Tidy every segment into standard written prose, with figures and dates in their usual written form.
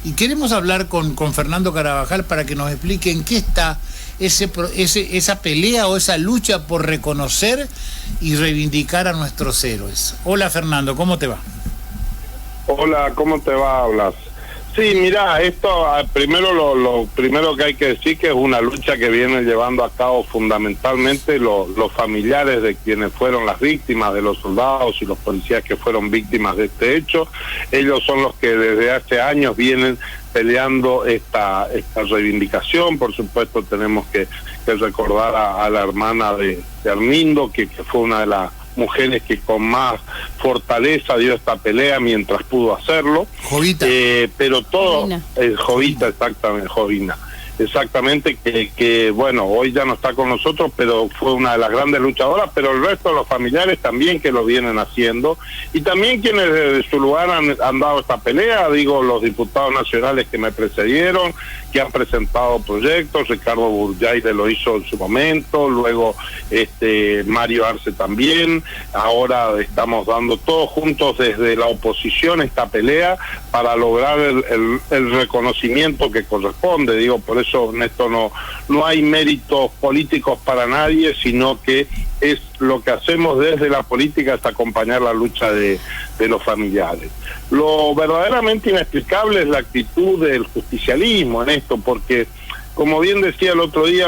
Y queremos hablar con Fernando Carabajal para que nos explique en qué está esa pelea o esa lucha por reconocer y reivindicar a nuestros héroes. Hola Fernando, ¿cómo te va? Hola, ¿cómo te va, Blas? Sí, mira, esto primero lo primero que hay que decir que es una lucha que vienen llevando a cabo fundamentalmente los familiares de quienes fueron las víctimas, de los soldados y los policías que fueron víctimas de este hecho. Ellos son los que desde hace años vienen peleando esta reivindicación. Por supuesto tenemos que recordar a la hermana de Armindo, que fue una de las mujeres que con más fortaleza dio esta pelea mientras pudo hacerlo. Jovita. Pero todo, Jovita, exactamente, Jovina. Exactamente, que bueno, hoy ya no está con nosotros, pero fue una de las grandes luchadoras, pero el resto de los familiares también que lo vienen haciendo, y también quienes desde su lugar han dado esta pelea, digo, los diputados nacionales que me precedieron, que han presentado proyectos. Ricardo Burjaide lo hizo en su momento, luego Mario Arce también. Ahora estamos dando todos juntos desde la oposición esta pelea para lograr el reconocimiento que corresponde. Digo, por eso en esto no hay méritos políticos para nadie, sino que es lo que hacemos desde la política, es acompañar la lucha de los familiares. Lo verdaderamente inexplicable es la actitud del justicialismo en esto, porque, como bien decía el otro día,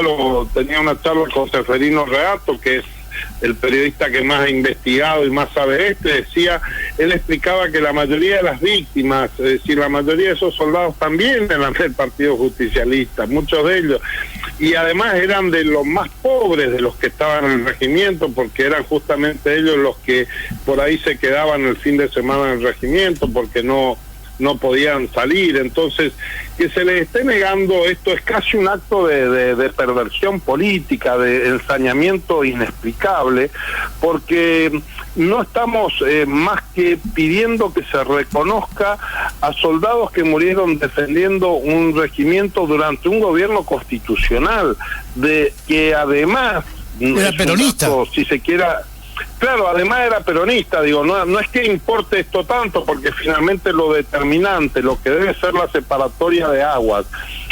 tenía una charla con Seferino Reato, que es el periodista que más ha investigado y más sabe decía, él explicaba que la mayoría de las víctimas, es decir, la mayoría de esos soldados también eran del Partido Justicialista, muchos de ellos, y además eran de los más pobres de los que estaban en el regimiento, porque eran justamente ellos los que por ahí se quedaban el fin de semana en el regimiento, porque no podían salir. Entonces, que se les esté negando esto es casi un acto de perversión política, de ensañamiento inexplicable, porque no estamos más que pidiendo que se reconozca a soldados que murieron defendiendo un regimiento durante un gobierno constitucional, de que además era peronista, si se quiera. Claro, además era peronista, digo, no es que importe esto tanto, porque finalmente lo determinante, lo que debe ser la separatoria de aguas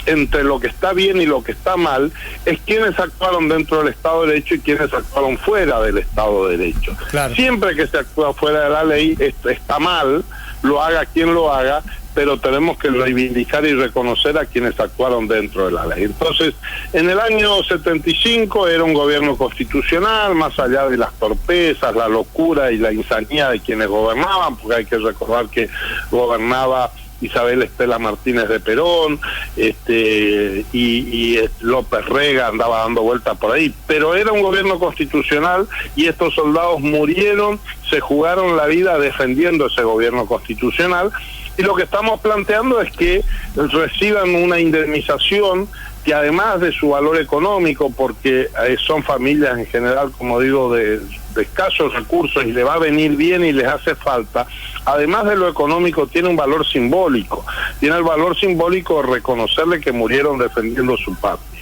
entre lo que está bien y lo que está mal, es quienes actuaron dentro del Estado de Derecho y quienes actuaron fuera del Estado de Derecho. Claro. Siempre que se actúa fuera de la ley, esto está mal, lo haga quien lo haga, pero tenemos que reivindicar y reconocer a quienes actuaron dentro de la ley. Entonces, en el año 75 era un gobierno constitucional, más allá de las torpezas, la locura y la insanía de quienes gobernaban, porque hay que recordar que gobernaba Isabel Estela Martínez de Perón, y López Rega andaba dando vueltas por ahí, pero era un gobierno constitucional y estos soldados murieron, se jugaron la vida defendiendo ese gobierno constitucional, y lo que estamos planteando es que reciban una indemnización que, además de su valor económico, porque son familias en general, como digo, de escasos recursos y le va a venir bien y les hace falta, además de lo económico tiene un valor simbólico, tiene el valor simbólico de reconocerle que murieron defendiendo su patria.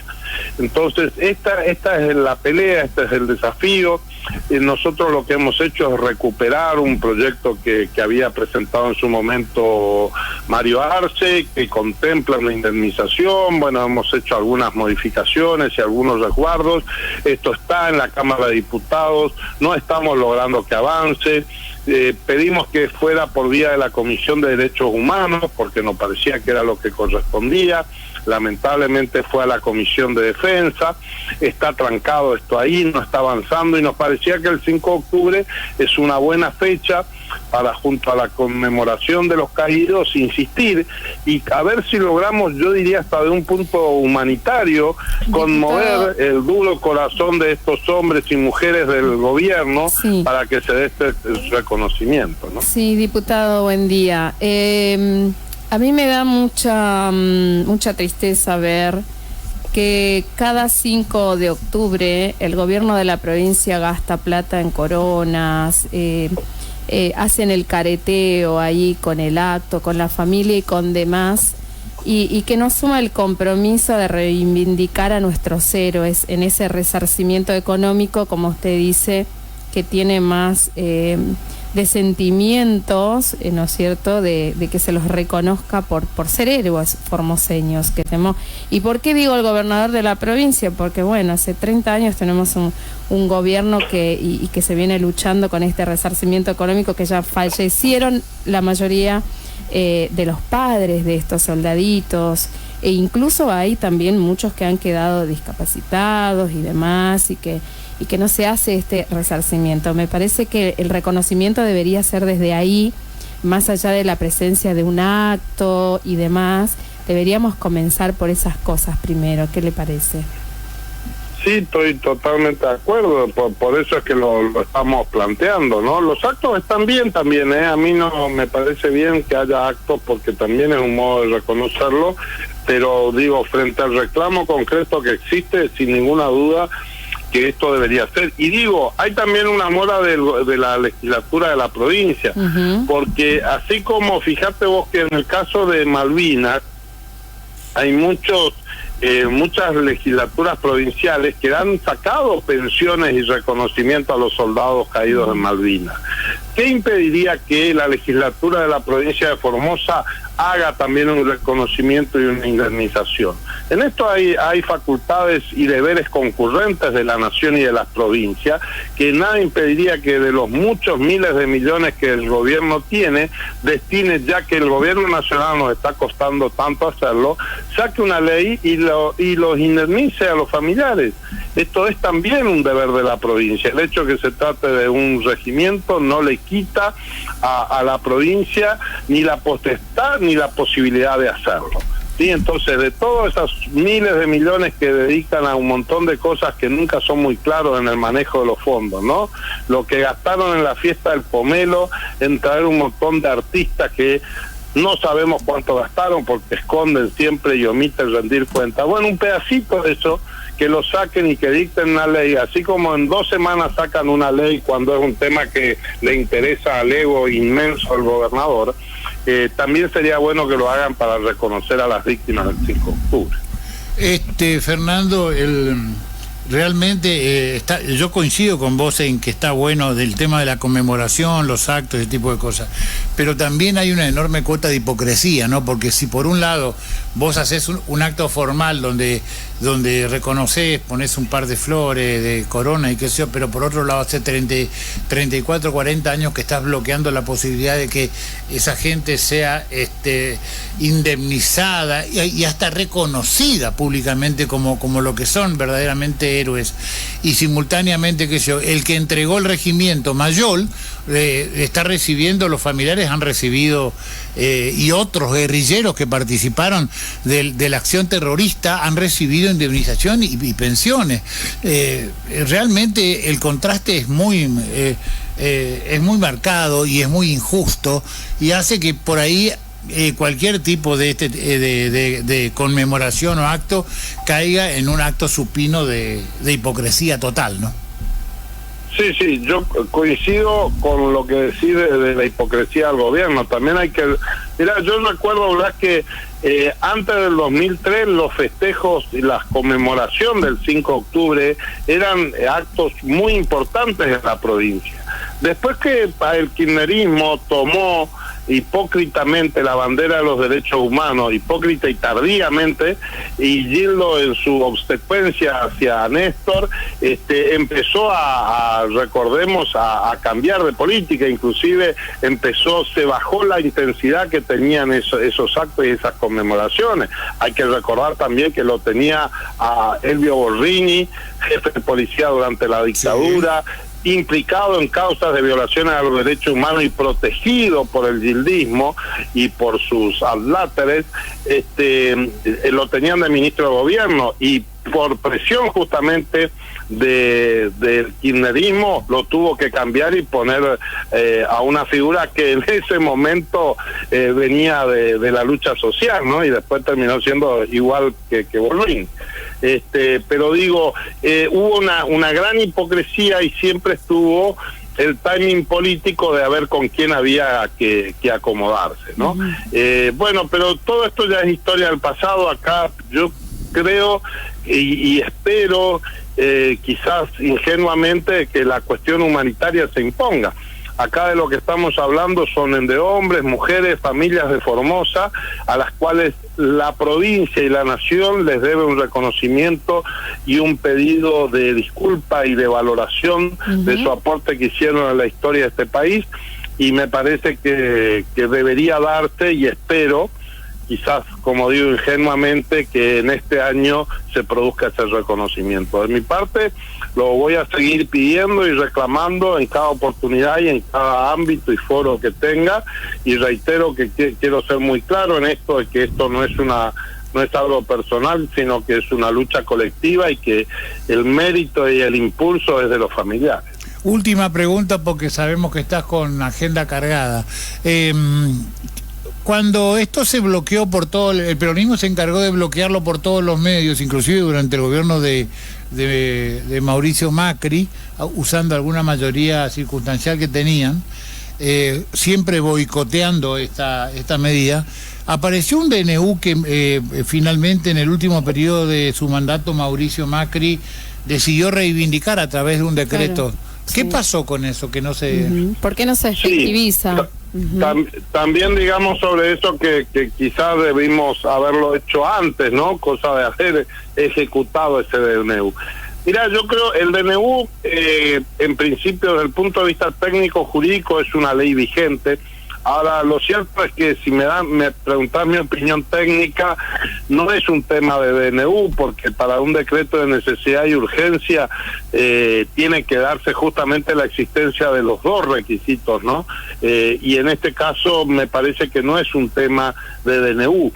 Entonces, esta es la pelea, este es el desafío. Nosotros lo que hemos hecho es recuperar un proyecto que había presentado en su momento Mario Arce, que contempla una indemnización. Bueno, hemos hecho algunas modificaciones y algunos resguardos. Esto está en la Cámara de Diputados, no estamos logrando que avance. Pedimos que fuera por vía de la Comisión de Derechos Humanos, porque nos parecía que era lo que correspondía. Lamentablemente fue a la Comisión de Defensa, está trancado esto ahí, no está avanzando, y nos parecía que el 5 de octubre es una buena fecha para, junto a la conmemoración de los caídos, insistir y a ver si logramos, yo diría hasta de un punto humanitario, conmover el duro corazón de estos hombres y mujeres del gobierno, sí, para que se dé este reconocimiento, ¿no? Sí, diputado, buen día. A mí me da mucha tristeza ver que cada 5 de octubre el gobierno de la provincia gasta plata en coronas, hacen el careteo ahí con el acto, con la familia y con demás, y que no suma el compromiso de reivindicar a nuestros héroes en ese resarcimiento económico, como usted dice, que tiene más sentimientos, ¿no es cierto?, de que se los reconozca por ser héroes formoseños que tenemos. ¿Y por qué digo el gobernador de la provincia? Porque bueno, hace 30 años tenemos un gobierno que se viene luchando con este resarcimiento económico, que ya fallecieron la mayoría de los padres de estos soldaditos, e incluso hay también muchos que han quedado discapacitados y demás, y que no se hace este resarcimiento. Me parece que el reconocimiento debería ser desde ahí, más allá de la presencia de un acto y demás. Deberíamos comenzar por esas cosas primero. ¿Qué le parece? Sí, estoy totalmente de acuerdo, por eso es que lo estamos planteando, ¿no? Los actos están bien también, A mí no me parece bien que haya actos, porque también es un modo de reconocerlo, pero digo, frente al reclamo concreto que existe, sin ninguna duda que esto debería ser. Y digo, hay también una mora de la legislatura de la provincia, porque así como, fíjate vos que en el caso de Malvinas, hay muchas legislaturas provinciales que han sacado pensiones y reconocimiento a los soldados caídos en Malvinas. ¿Qué impediría que la legislatura de la provincia de Formosa haga también un reconocimiento y una indemnización? En esto hay facultades y deberes concurrentes de la nación y de las provincias, que nada impediría que de los muchos miles de millones que el gobierno tiene, destine, ya que el gobierno nacional nos está costando tanto hacerlo, saque una ley y los indemnice a los familiares. Esto es también un deber de la provincia. El hecho de que se trate de un regimiento no le quita a la provincia ni la potestad ni la posibilidad de hacerlo. Sí, entonces, de todos esos miles de millones que dedican a un montón de cosas que nunca son muy claros en el manejo de los fondos, ¿no? Lo que gastaron en la fiesta del pomelo, en traer un montón de artistas que no sabemos cuánto gastaron porque esconden siempre y omiten rendir cuentas. Bueno, un pedacito de eso, que lo saquen y que dicten una ley, así como en 2 semanas sacan una ley cuando es un tema que le interesa al ego inmenso al gobernador. También sería bueno que lo hagan para reconocer a las víctimas del 5 de octubre. Fernando, realmente yo coincido con vos en que está bueno del tema de la conmemoración, los actos, ese tipo de cosas, pero también hay una enorme cuota de hipocresía, ¿no? Porque si por un lado vos haces un acto formal donde reconoces, pones un par de flores, de corona y qué sé yo, pero por otro lado hace 34, 40 años que estás bloqueando la posibilidad de que esa gente sea indemnizada y hasta reconocida públicamente como lo que son verdaderamente héroes, y simultáneamente, qué sé yo, el que entregó el regimiento Mayol está recibiendo, los familiares han recibido, y otros guerrilleros que participaron de la acción terrorista han recibido indemnización y pensiones. Realmente el contraste es muy marcado y es muy injusto, y hace que por ahí cualquier tipo de conmemoración o acto caiga en un acto supino de hipocresía total, ¿no? Sí, yo coincido con lo que decís de la hipocresía del gobierno. También hay que... Mira, yo recuerdo, ¿verdad?, que antes del 2003 los festejos y la conmemoración del 5 de octubre eran actos muy importantes en la provincia. Después que el kirchnerismo tomó hipócritamente la bandera de los derechos humanos, hipócrita y tardíamente, y Gildo en su obsecuencia hacia Néstor, empezó recordemos, a cambiar de política, inclusive se bajó la intensidad que tenían esos actos y esas conmemoraciones. Hay que recordar también que lo tenía a Elvio Borrini, jefe de policía durante la dictadura, implicado en causas de violaciones a los derechos humanos y protegido por el gildismo y por sus adláteres, lo tenían de ministro de gobierno, y por presión justamente del kirchnerismo lo tuvo que cambiar y poner a una figura que en ese momento venía de la lucha social, ¿no? Y después terminó siendo igual que Borrini. Pero digo, hubo una gran hipocresía y siempre estuvo el timing político de a ver con quién había que acomodarse, ¿no? Bueno, pero todo esto ya es historia del pasado. Acá yo creo y espero, quizás ingenuamente, que la cuestión humanitaria se imponga. Acá de lo que estamos hablando son de hombres, mujeres, familias de Formosa, a las cuales la provincia y la nación les debe un reconocimiento y un pedido de disculpa y de valoración de su aporte que hicieron a la historia de este país, y me parece que debería darse, y espero, quizás, como digo ingenuamente, que en este año se produzca ese reconocimiento. De mi parte, lo voy a seguir pidiendo y reclamando en cada oportunidad y en cada ámbito y foro que tenga, y reitero que quiero ser muy claro en esto, de que esto no es algo personal, sino que es una lucha colectiva y que el mérito y el impulso es de los familiares. Última pregunta, porque sabemos que estás con agenda cargada. Cuando esto se bloqueó por todo, el peronismo se encargó de bloquearlo por todos los medios, inclusive durante el gobierno de Mauricio Macri, usando alguna mayoría circunstancial que tenían, siempre boicoteando esta medida. Apareció un DNU que finalmente en el último periodo de su mandato Mauricio Macri decidió reivindicar a través de un decreto. Claro. ¿Qué pasó con eso? Que no se... ¿Por qué no se efectiviza? También digamos sobre eso que quizás debimos haberlo hecho antes, ¿no? Cosa de haber ejecutado ese DNU. Mira, yo creo el DNU, en principio, desde el punto de vista técnico jurídico, es una ley vigente. Ahora, lo cierto es que si me preguntás mi opinión técnica, no es un tema de DNU, porque para un decreto de necesidad y urgencia tiene que darse justamente la existencia de los dos requisitos, ¿no? Y en este caso me parece que no es un tema de DNU.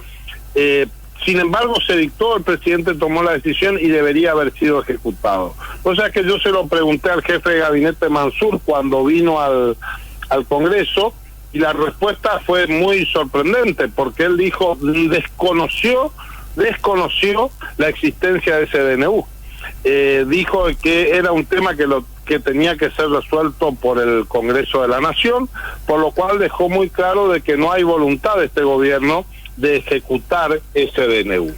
Sin embargo, se dictó, el presidente tomó la decisión y debería haber sido ejecutado. O sea que yo se lo pregunté al jefe de gabinete Mansur cuando vino al Congreso, y la respuesta fue muy sorprendente, porque él dijo, desconoció la existencia de ese DNU. Dijo que era un tema que tenía que ser resuelto por el Congreso de la Nación, por lo cual dejó muy claro de que no hay voluntad de este gobierno de ejecutar ese DNU.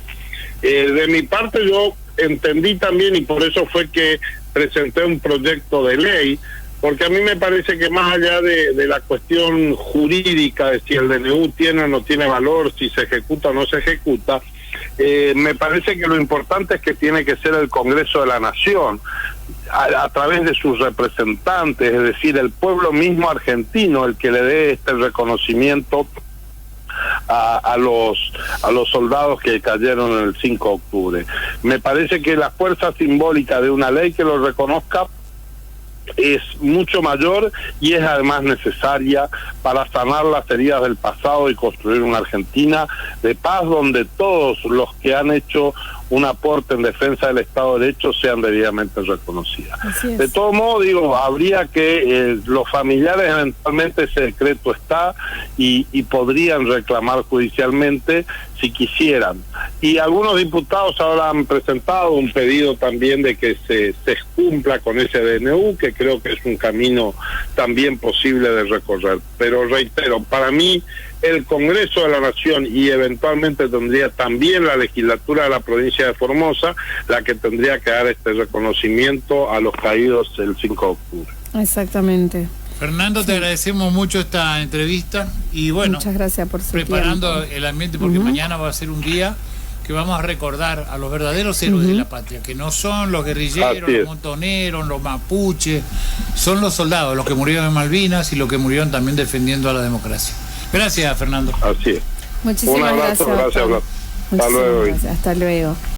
De mi parte yo entendí también, y por eso fue que presenté un proyecto de ley, porque a mí me parece que más allá de la cuestión jurídica de si el DNU tiene o no tiene valor, si se ejecuta o no se ejecuta, me parece que lo importante es que tiene que ser el Congreso de la Nación, a través de sus representantes, es decir, el pueblo mismo argentino, el que le dé este reconocimiento a los soldados que cayeron el 5 de octubre. Me parece que la fuerza simbólica de una ley que lo reconozca es mucho mayor y es además necesaria para sanar las heridas del pasado y construir una Argentina de paz, donde todos los que han hecho un aporte en defensa del Estado de Derecho sean debidamente reconocidas. De todo modo, digo, habría que los familiares eventualmente, ese decreto está y podrían reclamar judicialmente si quisieran. Y algunos diputados ahora han presentado un pedido también de que se cumpla con ese DNU, que creo que es un camino también posible de recorrer. Pero reitero, para mí el Congreso de la Nación y eventualmente tendría también la legislatura de la provincia de Formosa la que tendría que dar este reconocimiento a los caídos el 5 de octubre. Exactamente. Fernando, te agradecemos mucho esta entrevista y bueno, muchas gracias por su preparando tiempo. El ambiente, porque mañana va a ser un día que vamos a recordar a los verdaderos héroes de la patria, que no son los guerrilleros, los montoneros, los mapuches, son los soldados, los que murieron en Malvinas y los que murieron también defendiendo a la democracia. Gracias, Fernando. Así es. Muchísimas gracias. Hasta luego. Hasta luego.